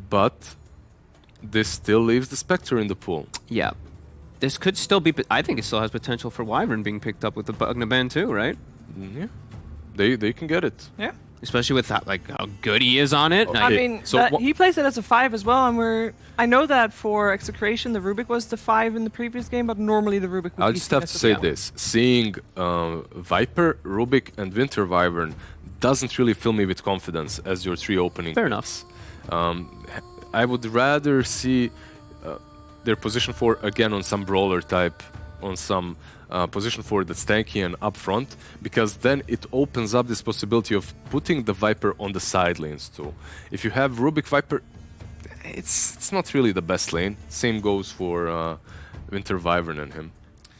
but this still leaves the Spectre in the pool. Yeah. This could still be... I think it still has potential for Wyvern being picked up with the Bugna Band too, right? Yeah. They can get it. Yeah. Especially with that, like, how good he is on it. Okay. I mean, So he plays it as a 5 as well, and I know that for Execration, the Rubik was the 5 in the previous game, but normally the Rubik would I'll be just have to say this. Seeing Viper, Rubik, and Winter Wyvern doesn't really fill me with confidence as your 3 opening Fair picks. I would rather see their position 4 again on some brawler type, on some position 4 that's tanky and up front, because then it opens up this possibility of putting the Viper on the side lanes too. If you have Rubik Viper, it's not really the best lane. Same goes for Winter Wyvern and him.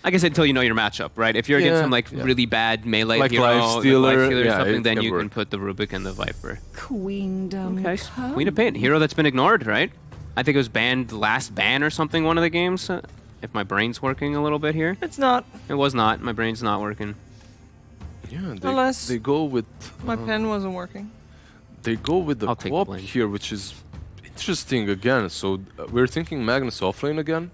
I guess until you know your matchup, right? If you're against some really bad melee like hero, Lifestealer, or yeah, something, it then can you work. can put the Rubik and the Viper. Queendom. Okay. Queen of Pain, hero that's been ignored, right? I think it was banned last ban or something, one of the games. If my brain's working a little bit here. It's not. It was not. My brain's not working. Yeah, Unless they go with... my pen wasn't working. They go with the I'll take the co-op blame. here, which is interesting again. So we're thinking Magnus offlane again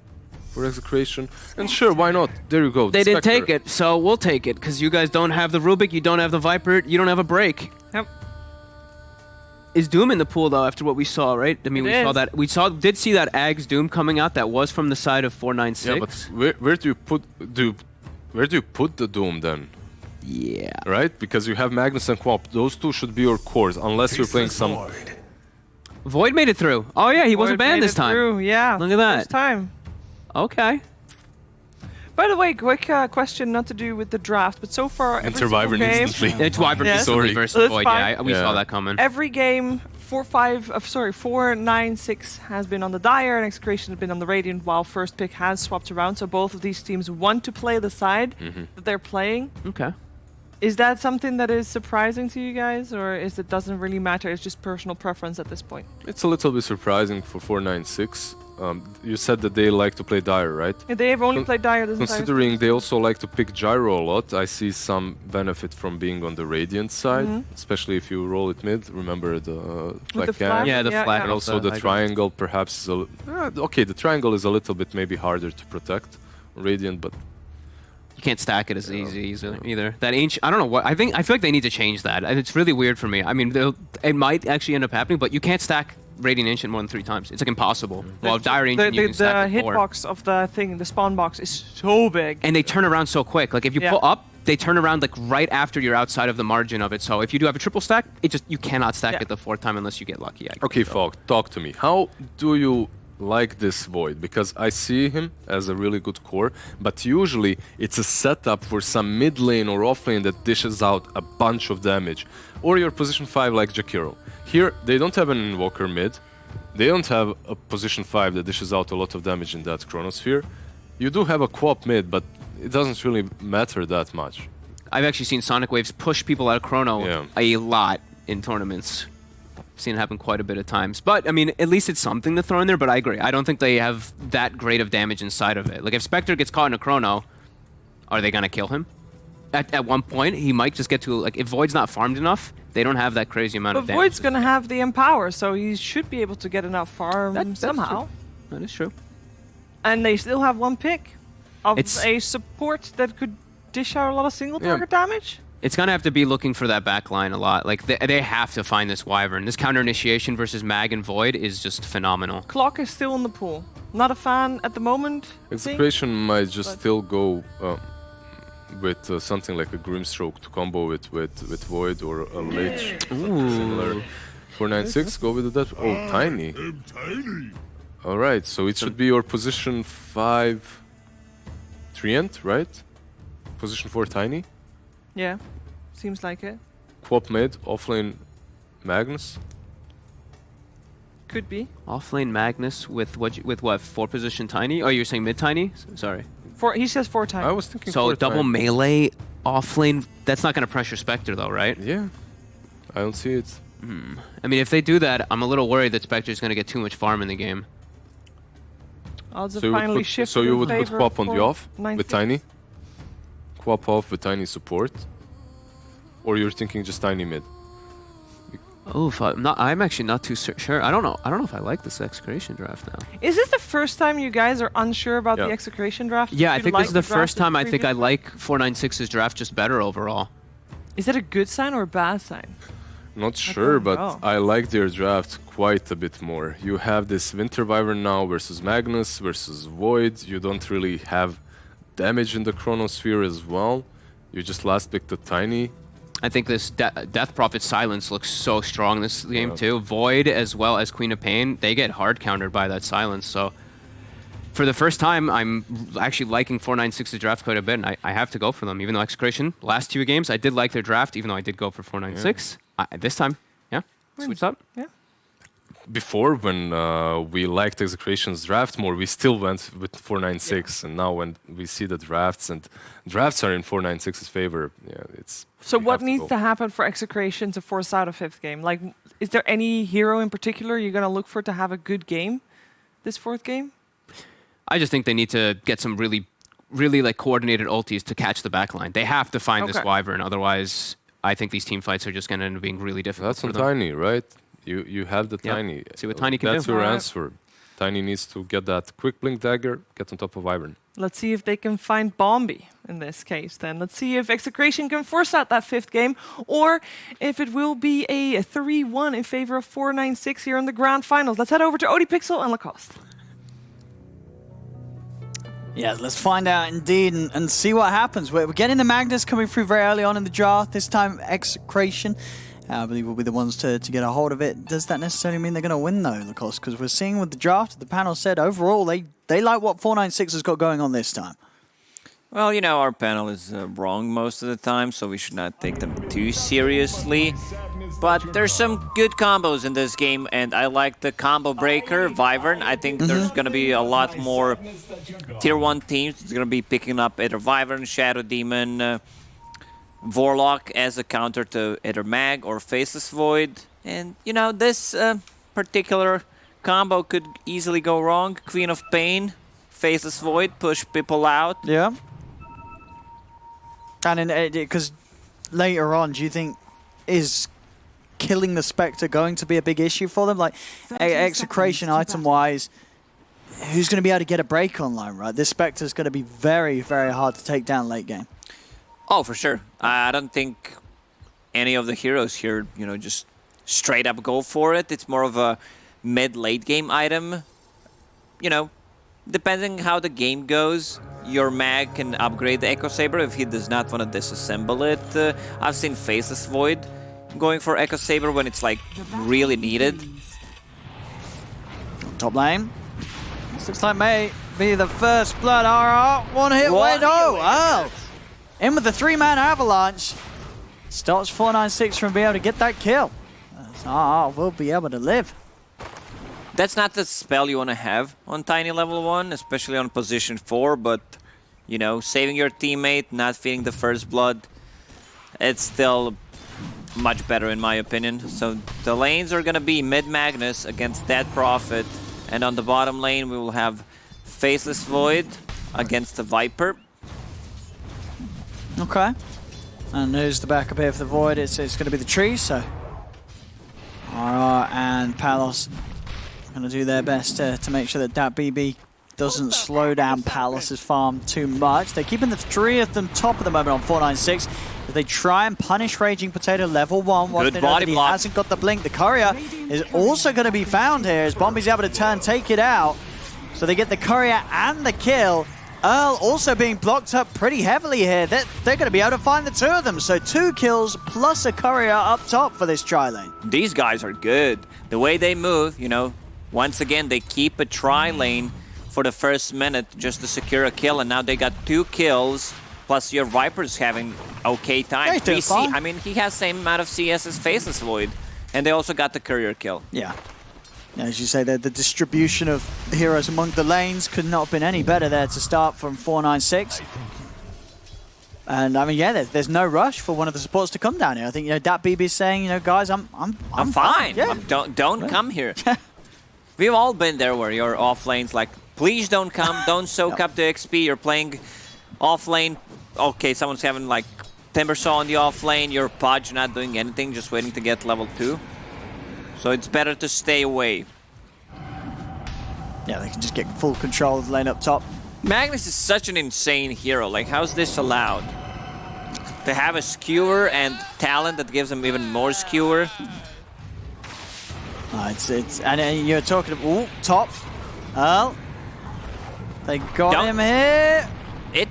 for Execration. And sure, why not? There you go. They didn't Spectre. take it, so we'll take it, because you guys don't have the Rubik, you don't have the Viper, you don't have a break. Yep. Is Doom in the pool though after what we saw, right? I mean, It we saw that did see that Ags Doom coming out that was from the side of 496. Yeah, but where do you put the Doom then? Yeah. Right? Because you have Magnus and Quap. Those two should be your cores, unless you're playing some... Void made it through. Oh yeah, he wasn't Void banned made this it time. through, yeah. Look at that. First time. Okay. By the way, quick question, not to do with the draft, but so far every Winter single Wyvern game, instantly. It's Wyvern Yeah. instantly Sorry. versus That's Void. fine. Yeah, we saw that coming. every game 496 has been on the Dire and Execration has been on the Radiant, while First Pick has swapped around. So both of these teams want to play the side that they're playing. Okay. Is that something that is surprising to you guys, or is it doesn't really matter? It's just personal preference at this point. It's a little bit surprising for 496. You said that they like to play Dire, right? Yeah, they have only played Dire this entire Considering they also like to pick Gyro a lot, I see some benefit from being on the Radiant side, especially if you roll it mid. Remember the flag the cam? flag? Yeah, the Yeah, flat. yeah. And also the triangle perhaps is okay, the triangle is a little bit maybe harder to protect on Radiant, but You can't stack it as easy either. That ancient, I don't know what, I feel like they need to change that. And it's really weird for me. I mean, it might actually end up happening, but you can't stack Radiant Ancient more than 3 times. It's like impossible. Well, Dire Ancient, you can stack the it 4. hitbox of the thing, the spawn box, is so big. And they turn around so quick. Like if you pull up, they turn around like right after you're outside of the margin of it. So if you do have a triple stack, you cannot stack it the 4th time unless you get lucky. okay, Fog, talk to me. How do you like this Void? Because I see him as a really good core, but usually it's a setup for some mid lane or off lane that dishes out a bunch of damage. Or your position 5 like Jakiro. Here, they don't have an Invoker mid. They don't have a position 5 that dishes out a lot of damage in that Chronosphere. You do have a Quap mid, but it doesn't really matter that much. I've actually seen Sonic Waves push people out of Chrono a lot in tournaments. Seen it happen quite a bit of times. But, I mean, at least it's something to throw in there, but I agree. I don't think they have that great of damage inside of it. Like, if Spectre gets caught in a Chrono, are they going to kill him? At one point, he might just get to, like, if Void's not farmed enough, they don't have that crazy amount of But damage. Void's going to have the Empower, so he should be able to get enough farm somehow. True. That is true. And they still have 1 pick of It's- a support that could dish out a lot of single target damage. It's going to have to be looking for that back line a lot. Like, they have to find this Wyvern. This counter initiation versus Mag and Void is just phenomenal. Clock is still in the pool. Not a fan at the moment. Execration might just still go with something like a Grimstroke to combo it with Void or a Lich. Similar. 496, go with that. Oh, Tiny. Alright, so it should be your position 5 Treant, right? Position 4 Tiny. Yeah, seems like it. Quap mid, offlane Magnus. Could be. Offlane Magnus with what? 4 position Tiny? Oh, you're saying mid Tiny? Sorry. He says 4 times. I was thinking So 4 double Tiny. melee offlane. That's not going to pressure Spectre though, right? Yeah, I don't see it. I mean, if they do that, I'm a little worried that Spectre's going to get too much farm in the game. Odds have So you would finally put, shifted so you in would put favor Quap on the for off 9-6. with Tiny? Quap off with Tiny support? Or you're thinking just Tiny mid? Oh, I'm actually not too sure. I don't know if I like this Execration draft now. Is this the first time you guys are unsure about the Execration draft? Yeah, I You think like this is the first time I think I previous like 496's draft just better overall. Is that a good sign or a bad sign? Not sure, but know. I like their draft quite a bit more. You have this Winter Wyvern now versus Magnus versus Void. You don't really have damage in the Chronosphere as well. You just last picked the Tiny. I think this Death Prophet Silence looks so strong this game too. Void as well as Queen of Pain, they get hard countered by that Silence. So for the first time, I'm actually liking 496's draft quite a bit, and I have to go for them. Even though Execration, last 2 games, I did like their draft, even though I did go for 496. This time, switched up. Yeah. Before, when we liked Execration's draft more, we still went with 496. And now when we see the drafts, and drafts are in 496's favor, it's... So what needs to happen for Execration to force out a 5th game? Like, is there any hero in particular you're going to look for to have a good game this 4th game? I just think they need to get some really like coordinated ultis to catch the backline. They have to find this Wyvern, otherwise I think these team fights are just going to end up being really difficult. That's on Tiny, right? You have the Tiny. See what Tiny can do. That's your answer. Tiny needs to get that quick blink dagger, get on top of Wyvern. Let's see if they can find Bombi in this case then. Let's see if Execration can force out that 5th game, or if it will be a 3-1 in favor of 496 here in the grand finals. Let's head over to ODPixel and Lacoste. Yeah, let's find out indeed and see what happens. We're getting the Magnus coming through very early on in the draft. This time, Execration, I believe, will be the ones to get a hold of it. Does that necessarily mean they're going to win, though, Lacoste? Because we're seeing with the draft, the panel said overall they like what 496 has got going on this time. Well, you know, our panel is wrong most of the time, so we should not take them too seriously. But there's some good combos in this game, and I like the combo breaker, Wyvern. I think there's going to be a lot more Tier 1 teams. It's going to be picking up either Wyvern, Shadow Demon, Warlock as a counter to either Mag or Faceless Void. And, you know, this particular combo could easily go wrong. Queen of Pain, Faceless Void, push people out. Yeah. And because later on, do you think is killing the Spectre going to be a big issue for them? Like, Execration item-wise, who's going to be able to get a break online, right? This Spectre's going to be very, very hard to take down late game. Oh, for sure. I don't think any of the heroes here, you know, just straight up go for it. It's more of a mid-late game item. You know, depending how the game goes, your Mag can upgrade the Echo Saber if he does not want to disassemble it. I've seen Faceless Void going for Echo Saber when it's like really needed. Top lane. This looks like may be the first blood. One hit window. Oh! In with the 3-man avalanche. Stops 496 from being able to get that kill. Will be able to live. That's not the spell you want to have on Tiny level 1, especially on position 4, but, you know, saving your teammate, not feeding the first blood, it's still much better in my opinion. So the lanes are going to be mid-Magnus against Dead Prophet, and on the bottom lane we will have Faceless Void against the Viper. Okay. And who's the backup here for the Void? It's going to be the tree, so RR and Palos going to do their best to make sure that BB doesn't slow down Palos' farm too much. They're keeping the 3 of them top at the moment on 496. As they try and punish Raging Potato level 1. What Good body block. He hasn't got the blink. The courier is also going to be found here as Bombi's able to take it out. So they get the courier and the kill. Earl also being blocked up pretty heavily here. They're going to be able to find the 2 of them. So 2 kills plus a courier up top for this tri-lane. These guys are good. The way they move, you know, once again, they keep a tri-lane for the first minute just to secure a kill, and now they got 2 kills, plus your Viper's having okay time. PC, I mean, he has same amount of CS as Faceless Void, and they also got the courier kill. Yeah. As you say, the distribution of heroes among the lanes could not have been any better there to start from 496. And I mean, yeah, there's no rush for one of the supports to come down here. I think, you know, Dat BB's saying, you know, guys, I'm fine. Yeah. Don't come here. We've all been there where you're off lanes like, please don't come, don't soak up the XP, you're playing off lane. Okay, someone's having like Timbersaw on the off lane, you're Podge not doing anything, just waiting to get level 2. so it's better to stay away. Yeah, they can just get full control of the lane up top. Magnus is such an insane hero. Like, how's this allowed? To have a skewer and talent that gives him even more skewer. And you're talking about top. Oh, they got him here.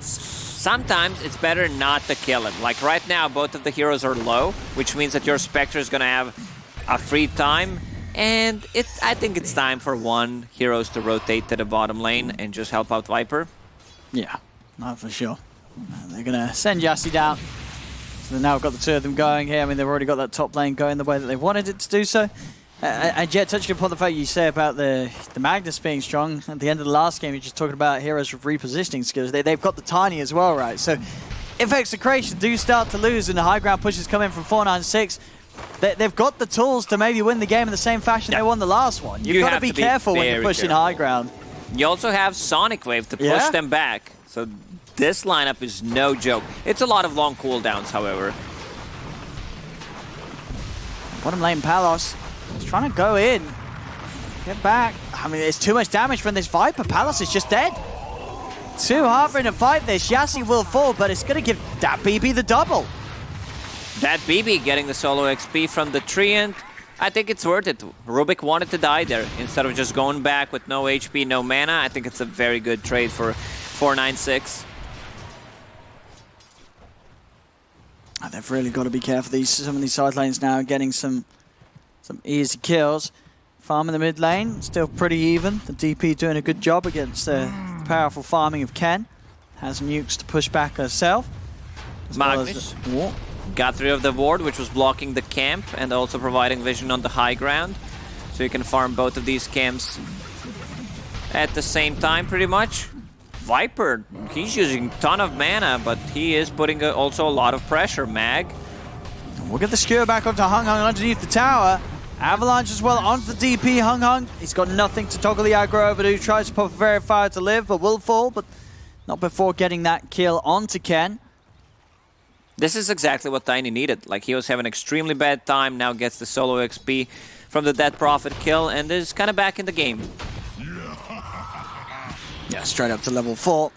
Sometimes it's better not to kill him. Like right now, both of the heroes are low, which means that your Spectre is gonna have a free time. And I think it's time for one heroes to rotate to the bottom lane and just help out Viper. Yeah, not for sure. They're gonna send Yassi down. So they've now got the two of them going here. I mean, they've already got that top lane going the way that they wanted it to do so. And Jet, touching upon the fact you say about the Magnus being strong, at the end of the last game, you're just talking about heroes with repositioning skills. They've got the Tiny as well, right? So if Execration do start to lose and the high ground pushes come in from 496, they've got the tools to maybe win the game in the same fashion they won the last one. You've got to be careful when you're pushing high ground. You also have Sonic Wave to push them back. So this lineup is no joke. It's a lot of long cooldowns, however. Bottom lane Palos is trying to go in. Get back. I mean, it's too much damage from this Viper. Palos is just dead. Too hard for him to fight this. Yassi will fall, but it's going to give that BB the double. That BB getting the solo XP from the Treant. I think it's worth it. Rubik wanted to die there instead of just going back with no HP, no mana. I think it's a very good trade for 496. They've really got to be careful. Some of these side lanes now are getting some easy kills. Farm in the mid lane, still pretty even. The DP doing a good job against the powerful farming of Ken. Has nukes to push back herself. Magnus got rid of the ward, which was blocking the camp and also providing vision on the high ground. So you can farm both of these camps at the same time, pretty much. Viper, he's using a ton of mana, but he is putting also a lot of pressure. Mag. We'll get the skewer back onto Hung Hung underneath the tower. Avalanche as well onto the DP. Hung Hung, he's got nothing to toggle the aggro over to. Tries to pop a Verifier to live, but will fall, but not before getting that kill onto Ken. This is exactly what Tiny needed. Like, he was having an extremely bad time, now gets the solo XP from the Dead Prophet kill, and is kind of back in the game. Yeah, straight up to level 4.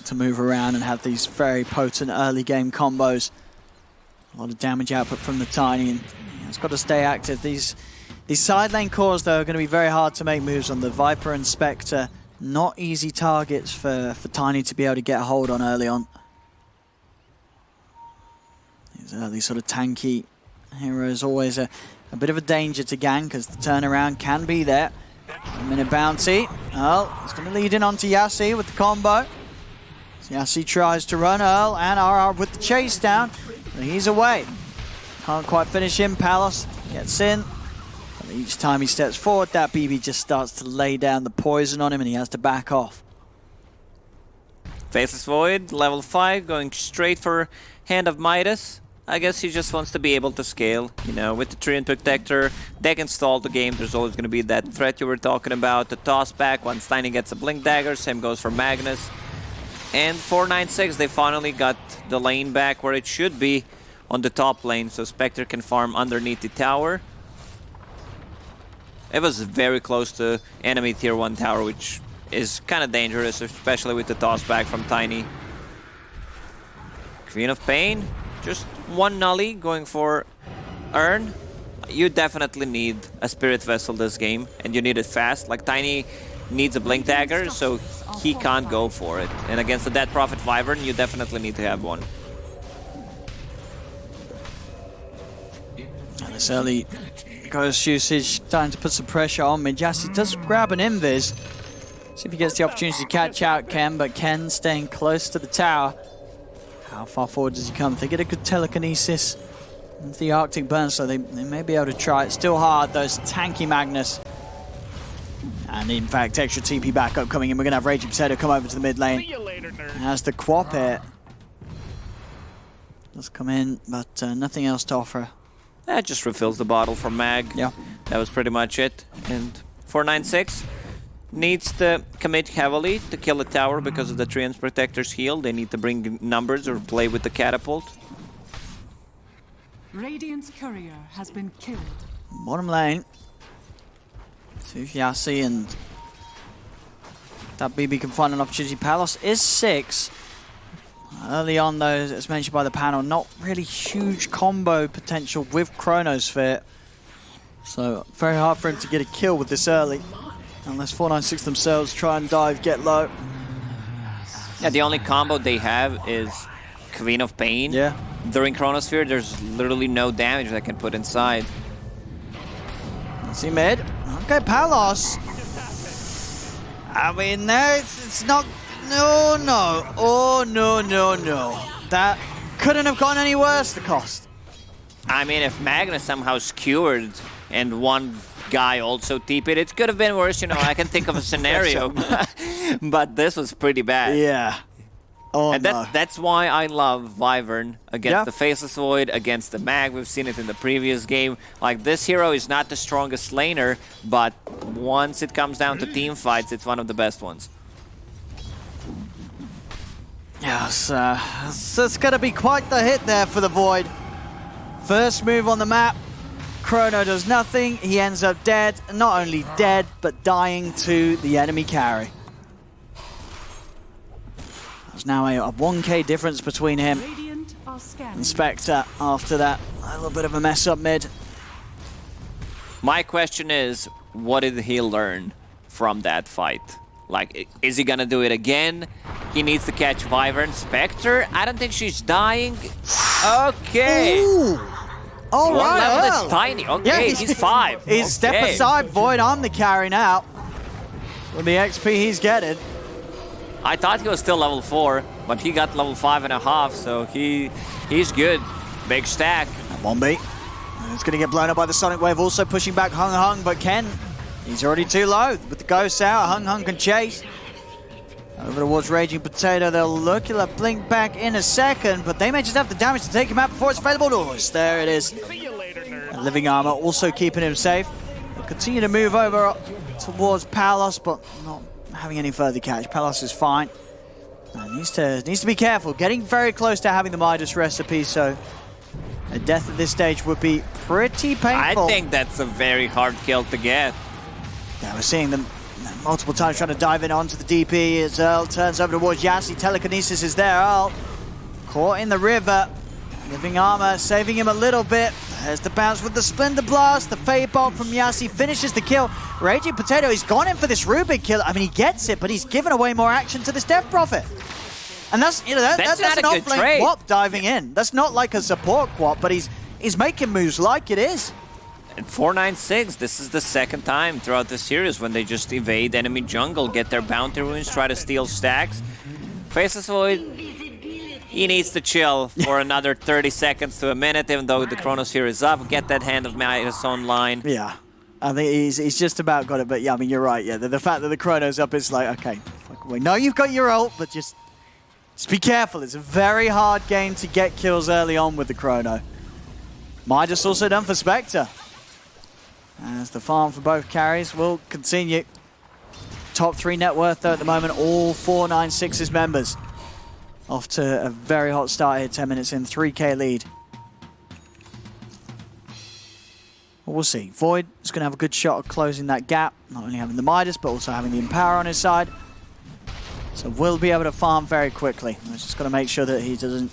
To move around and have these very potent early game combos. A lot of damage output from the Tiny, and it's got to stay active. These side lane cores, though, are going to be very hard to make moves on. The Viper and Spectre, not easy targets for Tiny to be able to get a hold on early on. These early sort of tanky heroes always a bit of a danger to gang because the turnaround can be there. 1 minute bounty. Oh, it's going to lead in onto Yassi with the combo. So Yassi tries to run Earl and RR with the chase down. But he's away. Can't quite finish him. Palos gets in. But each time he steps forward, that BB just starts to lay down the poison on him and he has to back off. Faceless Void, level 5, going straight for Hand of Midas. I guess he just wants to be able to scale, you know, with the Treant Protector. They can stall the game, there's always going to be that threat you were talking about. The toss back, once Tiny gets a Blink Dagger, same goes for Magnus. And 496, they finally got the lane back where it should be on the top lane, so Spectre can farm underneath the tower. It was very close to enemy tier 1 tower, which is kind of dangerous, especially with the toss back from Tiny. Queen of Pain, just one Nully going for Urn. You definitely need a Spirit Vessel this game, and you need it fast. Like, Tiny needs a Blink Dagger, so he can't go for it. And against the Dead Prophet Wyvern, you definitely need to have one. And this early Ghost usage starting to put some pressure on mid. Yassi does grab an Invis. See if he gets the opportunity to catch out Ken, but Ken staying close to the tower. How far forward does he come? If they get a good telekinesis into the Arctic Burn, so they may be able to try it. Still hard, though. It's tanky Magnus. And in fact, extra TP backup coming in. We're going to have Raging Potato come over to the mid lane. As the Quap here does come in, but nothing else to offer. That just refills the bottle for Mag. Yeah. That was pretty much it. And 496 needs to commit heavily to kill the tower because of the Treant Protector's heal. They need to bring numbers or play with the catapult. Radiant's courier has been killed. Bottom lane. See if Yassi and that BB can find an opportunity. Palos is 6. Early on, though, as mentioned by the panel, not really huge combo potential with Chronosphere. So, very hard for him to get a kill with this early. Unless 496 themselves try and dive, get low. Yeah, the only combo they have is Queen of Pain. Yeah. During Chronosphere, there's literally no damage they can put inside. See mid. Okay, Palos. I mean, no, it's not... No. Oh, no. That couldn't have gone any worse, the cost. I mean, if Magnus somehow skewered and one guy also TP'd, it could have been worse, you know. I can think of a scenario, but this was pretty bad. Yeah. Oh, and that's why I love Wyvern against the Faceless Void, against the Mag. We've seen it in the previous game. Like, this hero is not the strongest laner, but once it comes down to team fights, it's one of the best ones. Yes, so it's going to be quite the hit there for the Void. First move on the map, Chrono does nothing. He ends up dead. Not only dead, but dying to the enemy carry. There's now a 1k difference between him and Spectre after that. A little bit of a mess up mid. My question is, what did he learn from that fight? Like, is he gonna do it again? He needs to catch Wyvern. Spectre? I don't think she's dying. Okay. Ooh. All One right. level is tiny. Okay, he's 5. He's okay. step aside, Void on the carry now. With the XP he's getting. I thought he was still level 4, but he got level 5.5, so he's good. Big stack. Bombay. It's going to get blown up by the Sonic Wave, also pushing back Hung, but Ken, he's already too low. With the ghosts out, Hung can chase. Over towards Raging Potato, they'll look, he'll have Blink back in a second, but they may just have the damage to take him out before it's available to us. There it is. Living Armor also keeping him safe. They'll continue to move over towards Palos, but not having any further catch. Palos is fine. Needs to be careful, getting very close to having the Midas recipe, so a death at this stage would be pretty painful. I think that's a very hard kill to get. Yeah, we're seeing them multiple times trying to dive in onto the DP as Earl turns over towards Yassi. Telekinesis is there. Earl caught in the river. Living Armor saving him a little bit. There's the bounce with the Splendor Blast. The Fade Bolt from Yassi finishes the kill. Raging Potato, he's gone in for this Rubik kill. I mean, he gets it, but he's given away more action to this Death Prophet. And that's, you know, that's not an a good off-lane trade. Quap diving in. That's not like a support Quap, but he's making moves like it is. And 496, this is the second time throughout the series when they just evade enemy jungle, get their bounty runes, try to steal stacks. Faceless Void, he needs to chill for another 30 seconds to a minute, even though the Chronosphere is up. Get that Hand of Midas online. Yeah, I think he's just about got it, but yeah, I mean, you're right, yeah. The fact that the Chrono's up is like, okay, we know you've got your ult, but just be careful. It's a very hard game to get kills early on with the Chrono. Midas also done for Spectre. As the farm for both carries will continue. Top 3 net worth, though, at the moment, all 496's members. Off to a very hot start here, 10 minutes in, 3k lead. Well, we'll see. Void is going to have a good shot of closing that gap, not only having the Midas, but also having the Empower on his side. So we'll be able to farm very quickly. We're just got to make sure that he doesn't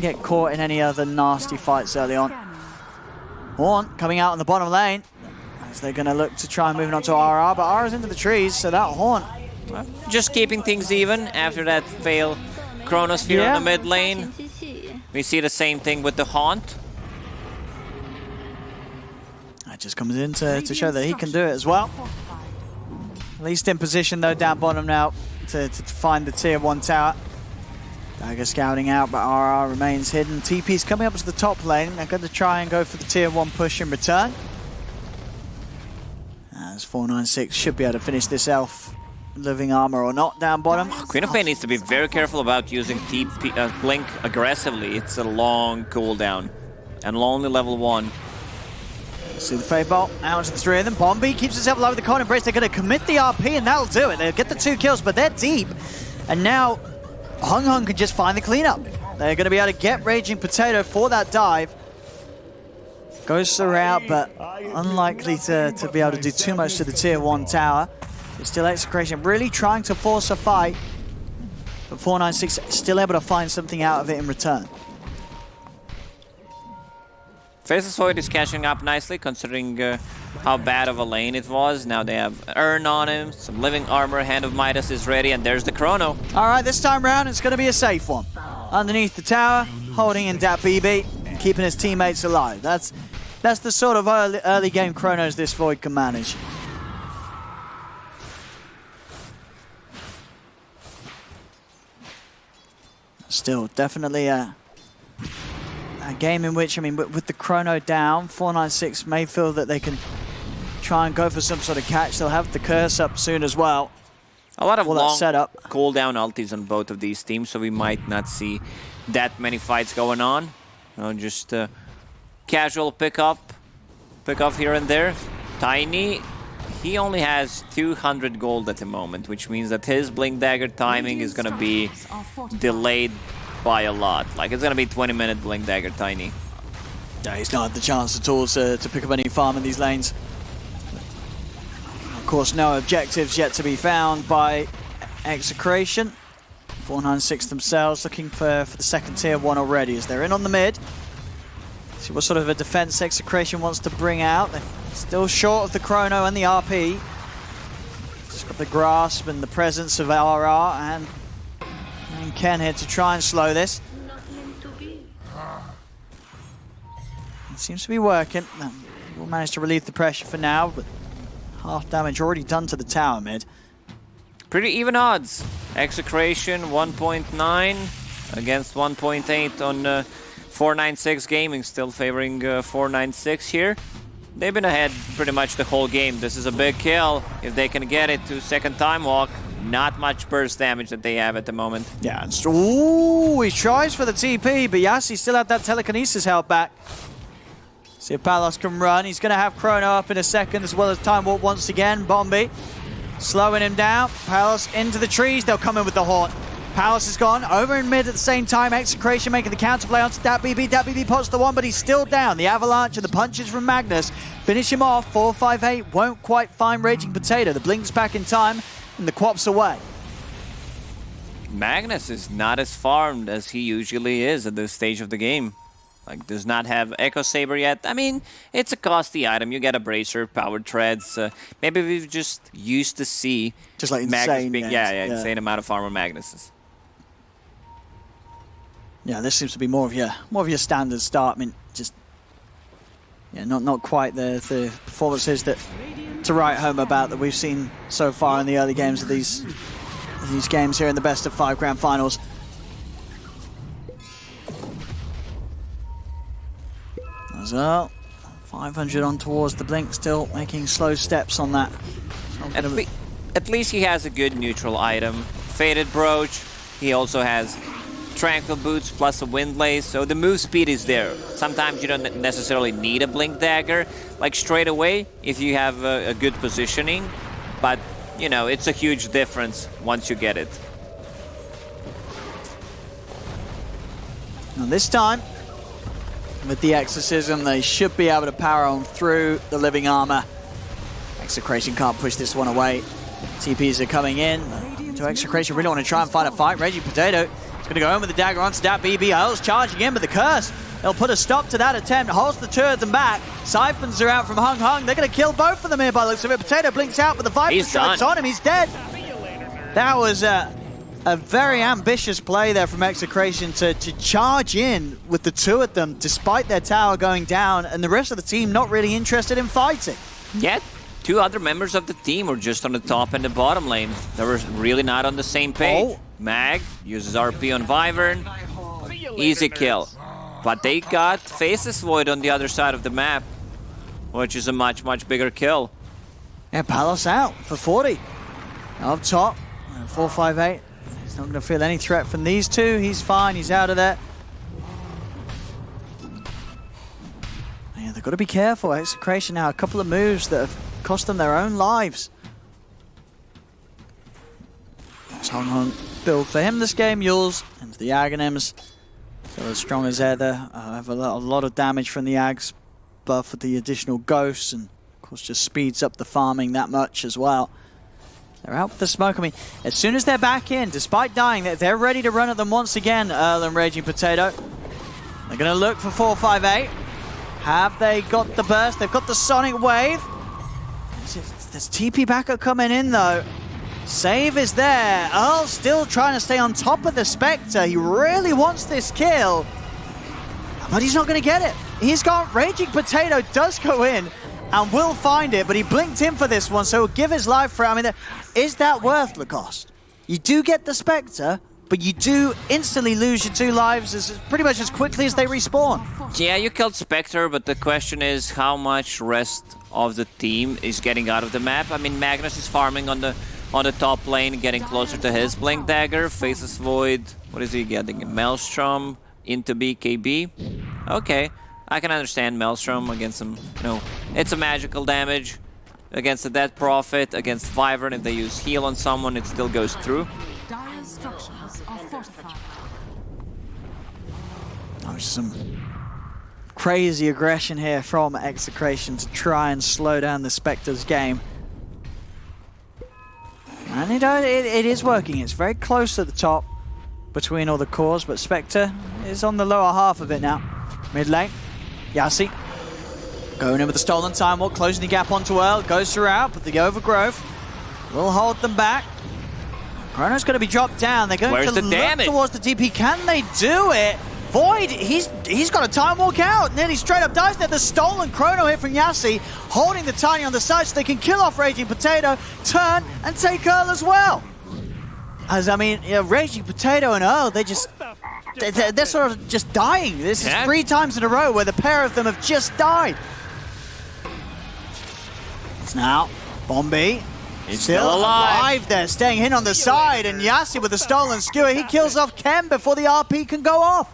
get caught in any other nasty fights early on. Horn coming out on the bottom lane. As they're going to look to try and move on to RR, but RR's into the trees, so that Horn. Just keeping things even after that fail Chronosphere on the mid lane. We see the same thing with the Haunt. That just comes in to show that he can do it as well. At least in position, though, down bottom now to find the tier 1 tower. Dagger scouting out, but RR remains hidden. TP's coming up to the top lane. They're going to try and go for the tier 1 push in return. As 496 should be able to finish this elf. Living Armor or not down bottom. Queen of Pain needs to be very careful about using TP, Blink aggressively. It's a long cooldown. And only level 1. See the Fade Bolt out to the 3 of them. Bombi keeps himself alive with the Cold Embrace. They're going to commit the RP and that'll do it. They'll get the 2 kills, but they're deep. And now Hung can just find the cleanup. They're going to be able to get Raging Potato for that dive. Goes the route, but unlikely to be able to do too much to the tier 1 tower. It's still Execration really trying to force a fight, but 496 still able to find something out of it in return. Faceless Void is catching up nicely considering how bad of a lane it was. Now they have Urn on him, some living armor, Hand of Midas is ready, and there's the Chrono. All right, this time round it's going to be a safe one. Underneath the tower, holding in that BB, keeping his teammates alive. That's the sort of early game Chronos this Void can manage. Still, definitely a game in which, I mean, with the Chrono down, 496 may feel that they can try and go for some sort of catch. They'll have the curse up soon as well. A lot of long setup. cooldown ultis on both of these teams, so we might not see that many fights going on. You know, just casual pick up here and there. Tiny, he only has 200 gold at the moment, which means that his Blink Dagger timing is going to be delayed by a lot. Like, it's going to be 20-minute Blink Dagger Tiny. Yeah, he's not had the chance at all to pick up any farm in these lanes. Of course, no objectives yet to be found by Execration. 496 themselves looking for the second tier 1 already as they're in on the mid. See what sort of a defense Execration wants to bring out. They're still short of the Chrono and the RP. Just got the grasp and the presence of RR and Ken here to try and slow this. It seems to be working. We'll manage to relieve the pressure for now, but half damage already done to the tower mid. Pretty even odds. Execration 1.9 against 1.8 on 496 Gaming, still favoring 496 here. They've been ahead pretty much the whole game. This is a big kill. If they can get it to second time walk, not much burst damage that they have at the moment. Yeah, ooh, he tries for the TP, but Yassi still had that telekinesis held back. See if Palos can run. He's going to have Chrono up in a second, as well as Time Warp once again. Bombi slowing him down. Palos into the trees. They'll come in with the Haunt. Palos is gone. Over in mid at the same time. Execration making the counterplay onto Dat BB. Dat BB pots the one, but he's still down. The avalanche and the punches from Magnus finish him off. 458 won't quite find Raging Potato. The blink's back in time, and the Quap's away. Magnus is not as farmed as he usually is at this stage of the game. Like, does not have Echo Saber yet. I mean, it's a costly item. You get a Bracer, Powered Treads. Maybe we've just used to see just like Magnus insane, being, insane amount of farmer Magnuses. Yeah, this seems to be more of your standard start. I mean, just not quite the performances that to write home about that we've seen so far in the early games of these games here in the best of 5 grand finals. As well, 500 on towards the blink, still making slow steps on that. At least he has a good neutral item. Faded Brooch. He also has Tranquil Boots plus a Wind Lace, so the move speed is there. Sometimes you don't necessarily need a Blink Dagger, like straight away, if you have a good positioning. But, you know, it's a huge difference once you get it. And this time, with the Exorcism, they should be able to power on through the living armor. Execration can't push this one away. TPs are coming in. To Execration, really want to try and find a fight. Raging Potato is going to go in with the dagger onto that BB. Earl's charging in, but the curse, they'll put a stop to that attempt. Holds the two of them back. Siphons are out from Hung Hung. They're going to kill both of them here by the looks of it. Potato blinks out, but the Viper strikes on him. He's dead. That was a very ambitious play there from Execration to charge in with the two of them, despite their tower going down, and the rest of the team not really interested in fighting. Yet, two other members of the team were just on the top and the bottom lane. They were really not on the same page. Oh. Mag uses RP on Wyvern. Easy kill. But they got Faceless Void on the other side of the map, which is a much, much bigger kill. And Palos out for 40. Up top, 458. He's not going to feel any threat from these two. He's fine. He's out of there. Yeah, they've got to be careful. Execration now, a couple of moves that have cost them their own lives. It's Hung Hung build for him this game. Yules into the Aghanims. Still as strong as ever. Have a lot of damage from the Ags. buff with the additional ghosts, and of course just speeds up the farming that much as well. They're out with the smoke. I mean, as soon as they're back in, despite dying, they're ready to run at them once again, Earl and Raging Potato. They're going to look for 458. Have they got the burst? They've got the Sonic Wave. There's TP backup coming in, though. Save is there. Earl still trying to stay on top of the Spectre. He really wants this kill, but he's not going to get it. He's got Raging Potato does go in and will find it, but he blinked in for this one, so he'll give his life for it. I mean, is that worth the cost? You do get the Spectre, but you do instantly lose your 2 lives pretty much as quickly as they respawn. Yeah, you killed Spectre, but the question is how much rest of the team is getting out of the map. I mean, Magnus is farming on the top lane, getting closer to his Blink Dagger. Faceless Void, what is he getting? Maelstrom into BKB. Okay, I can understand Maelstrom against some, it's a magical damage. Against the Dead Prophet, against Wyvern, if they use heal on someone, it still goes through. Dire's structures are fortified. Oh, some crazy aggression here from Execration to try and slow down the Spectre's game. And it is working. It's very close at the top between all the cores, but Spectre is on the lower half of it now. Mid lane, Yassi going in with the Stolen Time Walk, closing the gap onto Earl, goes throughout, but the Overgrowth will hold them back. Chrono's going to be dropped down. They're going to look towards the DP. Can they do it? Void, he's got a Time Walk out. Nearly straight up dies there. The stolen Chrono here from Yassi, holding the Tiny on the side so they can kill off Raging Potato, turn and take Earl as well. As I mean, Raging Potato and Earl, they're sort of just dying. This is 3 times in a row where the pair of them have just died. It's now Bombi. He's still alive there, staying in on the side, and Yassi with the stolen skewer, he kills off Ken before the RP can go off.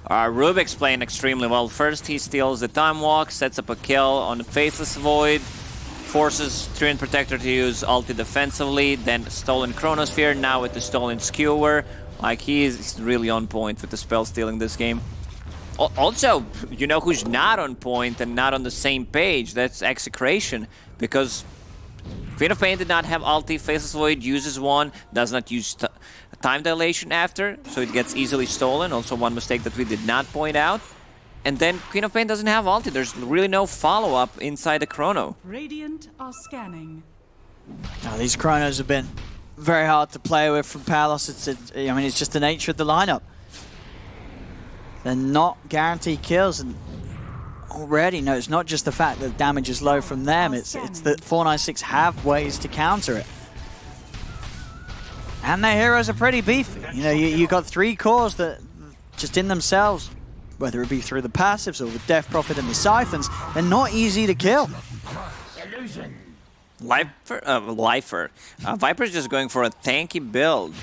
Rubik's playing extremely well. First, he steals the Time Walk, sets up a kill on the Faceless Void, forces Treant Protector to use ulti defensively, then stolen Chronosphere, now with the stolen Skewer. Like, he is really on point with the spell stealing this game. Also, you know who's not on point and not on the same page? That's Execration, because Queen of Pain did not have ulti, Faceless Void uses one, does not use time dilation after, so it gets easily stolen. Also one mistake that we did not point out. And then Queen of Pain doesn't have ulti, there's really no follow-up inside the Chrono. Radiant are scanning. Now, these Chronos have been very hard to play with from Palos. I mean, it's just the nature of the lineup. They're not guaranteed kills, and already, no, it's not just the fact that damage is low from them, it's that 496 have ways to counter it. And their heroes are pretty beefy. You got 3 cores that just in themselves, whether it be through the passives or with Death Prophet and the Siphons, they're not easy to kill. Viper's just going for a tanky build,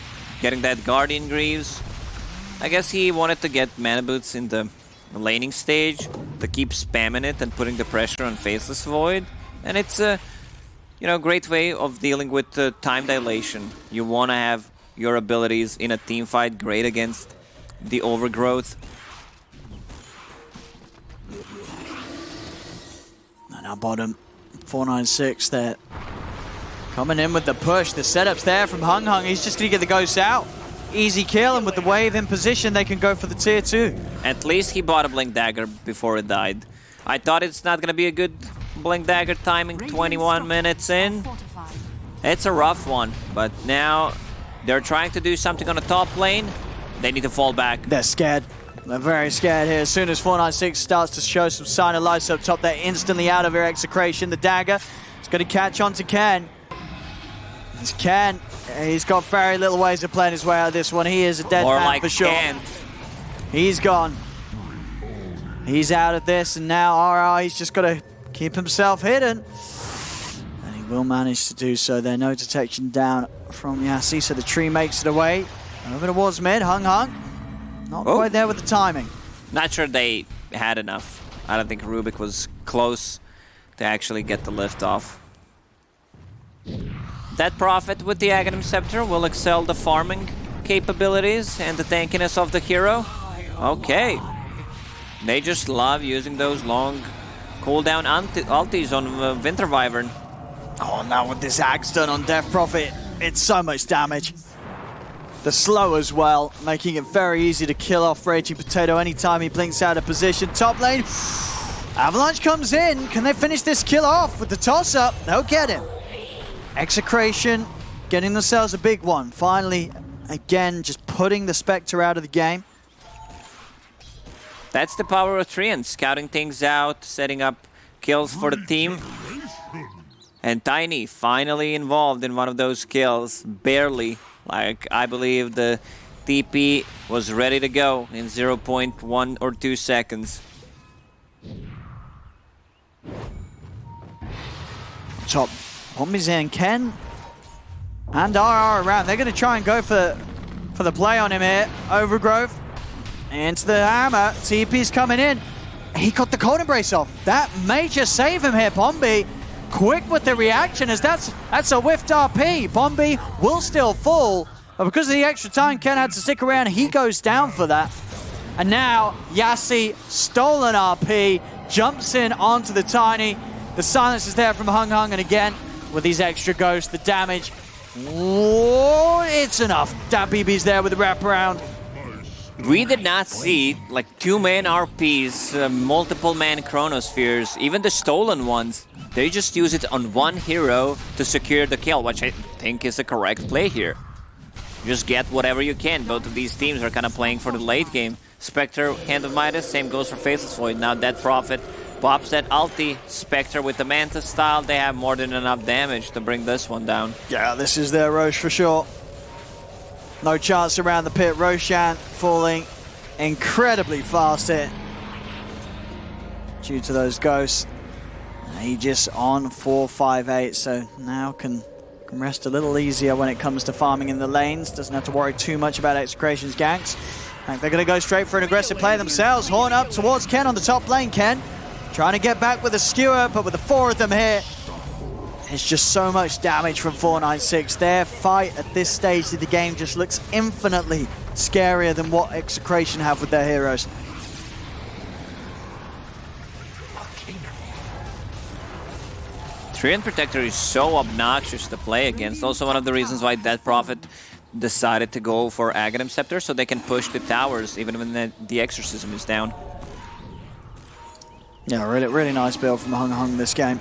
getting that Guardian Greaves. I guess he wanted to get Mana Boots in the laning stage to keep spamming it and putting the pressure on Faceless Void, and it's a great way of dealing with time dilation. You want to have your abilities in a team fight great against the Overgrowth. And now bottom 496 there, coming in with the push. The setup's there from Hung Hung. He's just going to get the ghosts out. Easy kill, and with the wave in position, they can go for the tier 2. At least he bought a Blink Dagger before it died. I thought it's not going to be a good Blink Dagger timing 21 minutes in. It's a rough one, but now they're trying to do something on the top lane. They need to fall back. They're scared. They're very scared here. As soon as 496 starts to show some sign of life up top, they're instantly out of their Execration. The dagger is going to catch on to Ken. It's Ken. He's got very little ways of playing his way out of this one. He is a dead man for sure. Ken. He's gone. He's out of this, and now RR, he's just got to keep himself hidden. And he will manage to do so. There's no detection down from Yassi, so the tree makes it away. Over towards mid, Hung Hung. Not quite there with the timing. Not sure they had enough. I don't think Rubik was close to actually get the lift off. That Prophet with the Aghanim Scepter will excel the farming capabilities and the tankiness of the hero. Okay. They just love using those long cooldown ultis on Winter Wyvern. Oh, now with this axe done on Death Prophet, it's so much damage. The slow as well, making it very easy to kill off Raging Potato anytime he blinks out of position. Top lane, Avalanche comes in. Can they finish this kill off with the toss-up? They'll get him. Execration getting themselves a big one. Finally, again, just putting the Spectre out of the game. That's the power of Treant, scouting things out, setting up kills for the team. And Tiny finally involved in one of those kills, barely. Like, I believe the TP was ready to go in 0.1 or 2 seconds. Top Bombies in, Ken and RR around. They're going to try and go for the play on him here. Overgrowth into the hammer. TP's coming in. He got the cold embrace off. That may just save him here, Bombi. Quick with the reaction as that's a whiffed RP. Bombi will still fall, but because of the extra time Ken had to stick around, he goes down for that. And now Yassi, stolen RP, jumps in onto the Tiny. The silence is there from Hung Hung, and again, with these extra ghosts, the damage, whoa, it's enough. That BB's there with the wraparound. We did not see like 2-man RPs, multiple man chronospheres, even the stolen ones. They just use it on one hero to secure the kill, which I think is a correct play here. Just get whatever you can. Both of these teams are kind of playing for the late game. Spectre, Hand of Midas, same goes for Faceless Void. Now Dead Prophet pops that ulti. Spectre with the Manta style, they have more than enough damage to bring this one down. Yeah, this is their Roche for sure. No chance around the pit. Roshan falling incredibly fast here due to those ghosts. Aegis on 4-5-8, so now can rest a little easier when it comes to farming in the lanes. Doesn't have to worry too much about Execration's ganks. They're going to go straight for an aggressive play themselves. Horn up towards Ken on the top lane. Ken trying to get back with a skewer, but with the 4 of them here, it's just so much damage from 496. Their fight at this stage of the game just looks infinitely scarier than what Execration have with their heroes. Treant Protector is so obnoxious to play against. Also one of the reasons why Dead Prophet decided to go for Aghanim Scepter, so they can push the towers even when the Exorcism is down. Yeah, really nice build from Hung Hung this game.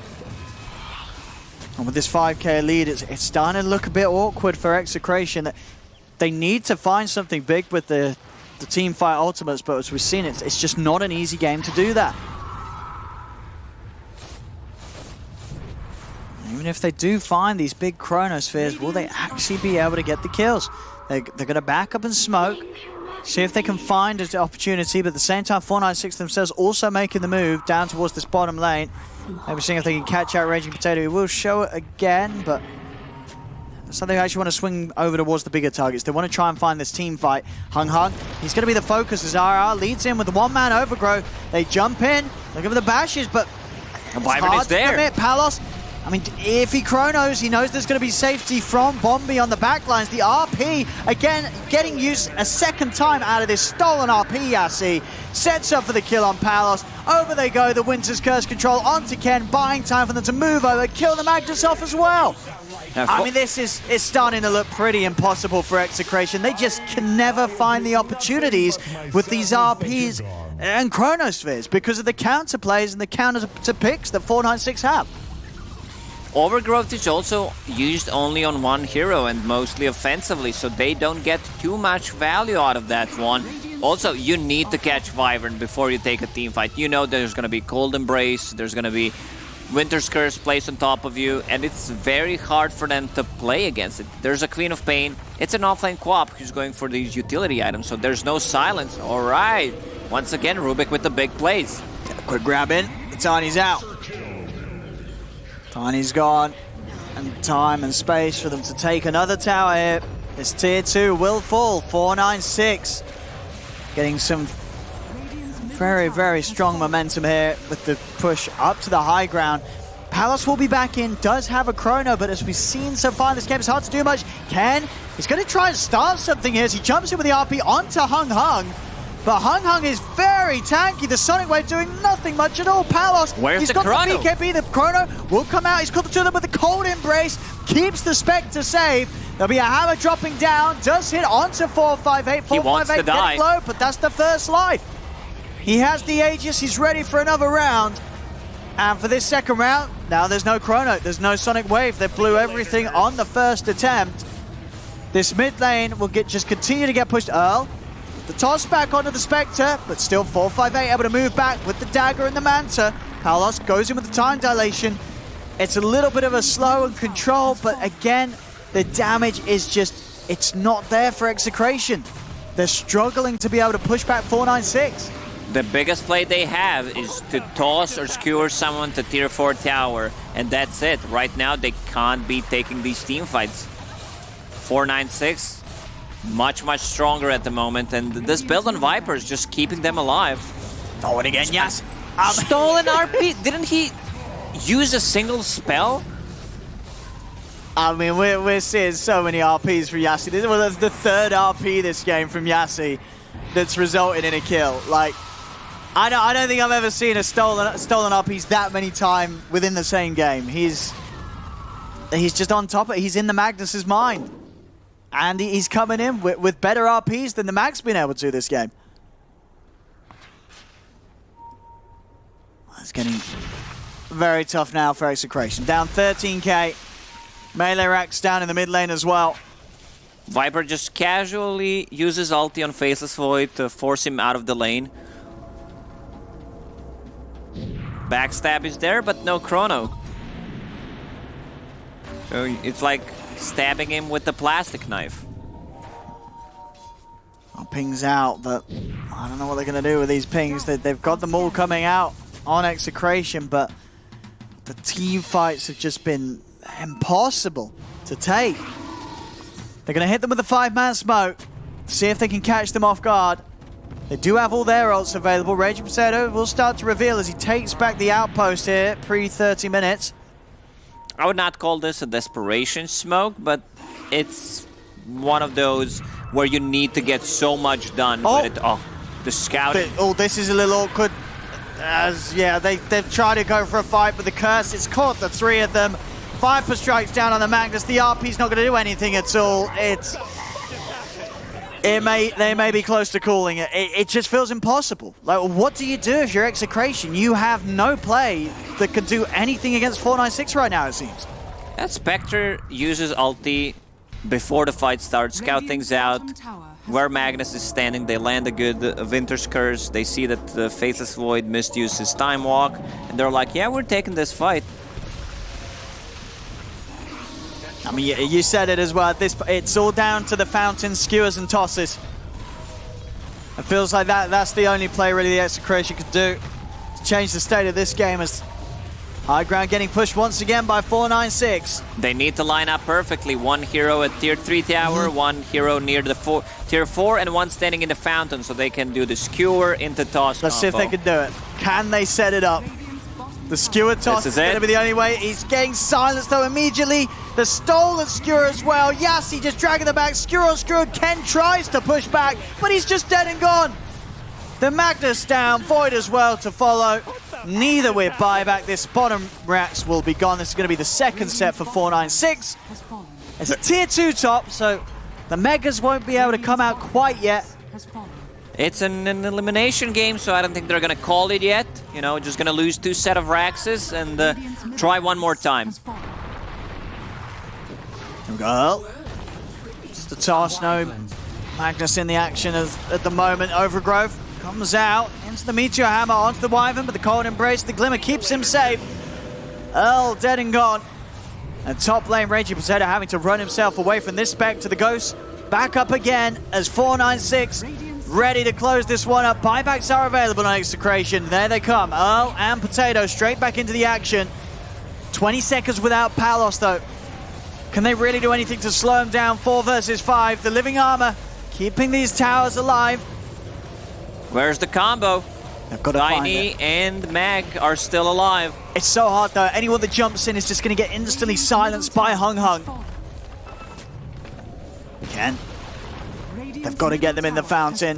And with this 5k lead, it's starting to look a bit awkward for Execration. They need to find something big with the team fight ultimates, but as we've seen, it's just not an easy game to do that. Even if they do find these big chronospheres, will they actually be able to get the kills? They're going to back up and smoke, see if they can find an opportunity, but at the same time, 496 themselves also making the move down towards this bottom lane. Maybe seeing if they can catch out Raging Potato. He will show it again, but so they actually want to swing over towards the bigger targets. They want to try and find this team fight. Hung Hung, he's going to be the focus as RR leads in with the 1-man overgrowth. They jump in, look at the bashes, but Wyvern is there. Palos, I mean, if he chronos, he knows there's going to be safety from Bombi on the backlines. The RP, again, getting used a second time out of this stolen RP, Yassi. Sets up for the kill on Palos. Over they go, the Winter's Curse control onto Ken, buying time for them to move over, kill the Magnus off as well. I mean, it's starting to look pretty impossible for Execration. They just can never find the opportunities with these RPs and chronospheres because of the counter plays and the counter to picks that 496 have. Overgrowth is also used only on one hero and mostly offensively, so they don't get too much value out of that one. Also, you need to catch Wyvern before you take a team fight. You know there's going to be Cold Embrace, there's going to be Winter's Curse placed on top of you, and it's very hard for them to play against it. There's a Queen of Pain, it's an offlane co-op who's going for these utility items, so there's no silence. Alright, once again, Rubik with the big plays. Quick grab in, Tiny's out. Tiny's gone, and time and space for them to take another tower here. This tier 2 will fall, 496. Getting some very strong momentum here with the push up to the high ground. Palos will be back in, does have a chrono, but as we've seen so far in this game, it's hard to do much. Ken is going to try and start something here as he jumps in with the RP onto Hung Hung. But Hung Hung is very tanky. The Sonic Wave doing nothing much at all. Palos, Where's he's the got Chrono? the BKB. The Chrono will come out. He's got the two of them with the Cold Embrace. Keeps the Spectre safe. There'll be a hammer dropping down. Does hit onto 458. He wants to 458 die. getting low, but that's the first life. He has the Aegis. He's ready for another round. And for this second round, now there's no Chrono. There's no Sonic Wave. They blew everything on the first attempt. This mid lane will just continue to get pushed. Earl, the toss back onto the Spectre, but still 458 able to move back with the dagger and the Manta. Palos goes in with the time dilation. It's a little bit of a slow and control, but again, the damage is just, it's not there for Execration. They're struggling to be able to push back 496. The biggest play they have is to toss or skewer someone to tier 4 tower, and that's it. Right now, they can't be taking these team fights. 496, much stronger at the moment, and this build on Viper is just keeping them alive. Oh, and again, yes. Stolen RP, didn't he use a single spell? I mean, we're seeing so many RPs from Yassi. This was the third RP this game from Yassi that's resulted in a kill. Like, I don't think I've ever seen a stolen RPs that many times within the same game. He's just on top of it. He's in the Magnus's mind. And he's coming in with better RPs than the Mag's been able to this game. It's getting very tough now for Execration. Down 13k. Melee racks down in the mid lane as well. Viper just casually uses ulti on Faceless Void to force him out of the lane. Backstab is there, but no Chrono. So it's like stabbing him with the plastic knife. Oh, pings out, but I don't know what they're going to do with these pings. They've got them all coming out on Execration, but the team fights have just been impossible to take. They're going to hit them with a 5-man smoke, see if they can catch them off guard. They do have all their ults available. Raging Potato will start to reveal as he takes back the outpost here, pre-30 minutes. I would not call this a desperation smoke, but it's one of those where you need to get so much done with it. Oh, the scouting. This is a little awkward. As, yeah, they've tried to go for a fight, but the curse, it's caught the three of them. Viper strikes down on the Magnus. The RP's not going to do anything at all. They may be close to calling it. It just feels impossible. Like, what do you do if you're Execration? You have no play that can do anything against 496 right now, it seems. That Spectre uses ulti before the fight starts, scout things out. Where Magnus is standing, they land a good Winter's Curse. They see that the Faceless Void misused his Time Walk, and they're like, yeah, we're taking this fight. I mean, you said it as well. It's all down to the fountain, skewers and tosses. It feels like that's the only play really the Execration could do to change the state of this game, as high ground getting pushed once again by 496. They need to line up perfectly. One hero at tier 3 tower, one hero near the tier 4, and one standing in the fountain, so they can do the skewer into toss. Let's see if they can do it. Can they set it up? The skewer toss is going to be the only way. He's getting silenced though immediately. The stolen skewer as well. Yassi just dragging the back. Skewer on skewer. Ken tries to push back, but he's just dead and gone. The Magnus down. Void as well to follow. Neither with buyback. This bottom racks will be gone. This is going to be the second set for 496. It's a tier 2 top, so the Megas won't be able to come out quite yet. It's an elimination game, so I don't think they're going to call it yet. You know, just going to lose 2 set of Raxes and try one more time. Here we go. Just a toss, no Magnus in the action at the moment. Overgrowth comes out into the Meteor Hammer onto the Wyvern, but the Cold Embrace, the Glimmer keeps him safe. Earl dead and gone. And top lane, Raging Potato having to run himself away from this spec to the Ghost. Back up again as 496 ready to close this one up. Buybacks are available on Execration. There they come. Earl and Potato straight back into the action. 20 seconds without Palos though. Can they really do anything to slow him down? 4 versus 5. The Living Armor keeping these towers alive. Where's the combo? They've got to find Tiny it. and Mag are still alive. It's so hard though. Anyone that jumps in is just going to get instantly silenced by Hung Hung. Ken. They've got to get them in the fountain.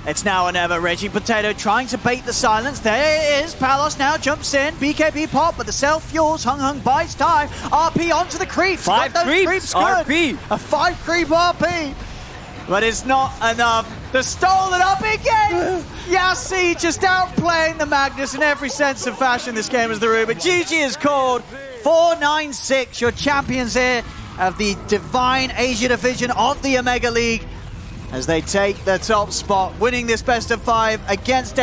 It's now or never. Reggie Potato trying to bait the silence. There it is. Palos now jumps in. BKB pop, but the self-fuels. Hung buys time. RP onto the creeps. Five Got those creeps, good. RP. A 5 creep RP. But it's not enough. The stolen up again. Yassi just outplaying the Magnus in every sense of fashion this game as the Ruben. GG is called. 4-9-6. Your champions here of the Divine Asia Division of the Omega League as they take the top spot, winning this best of 5 against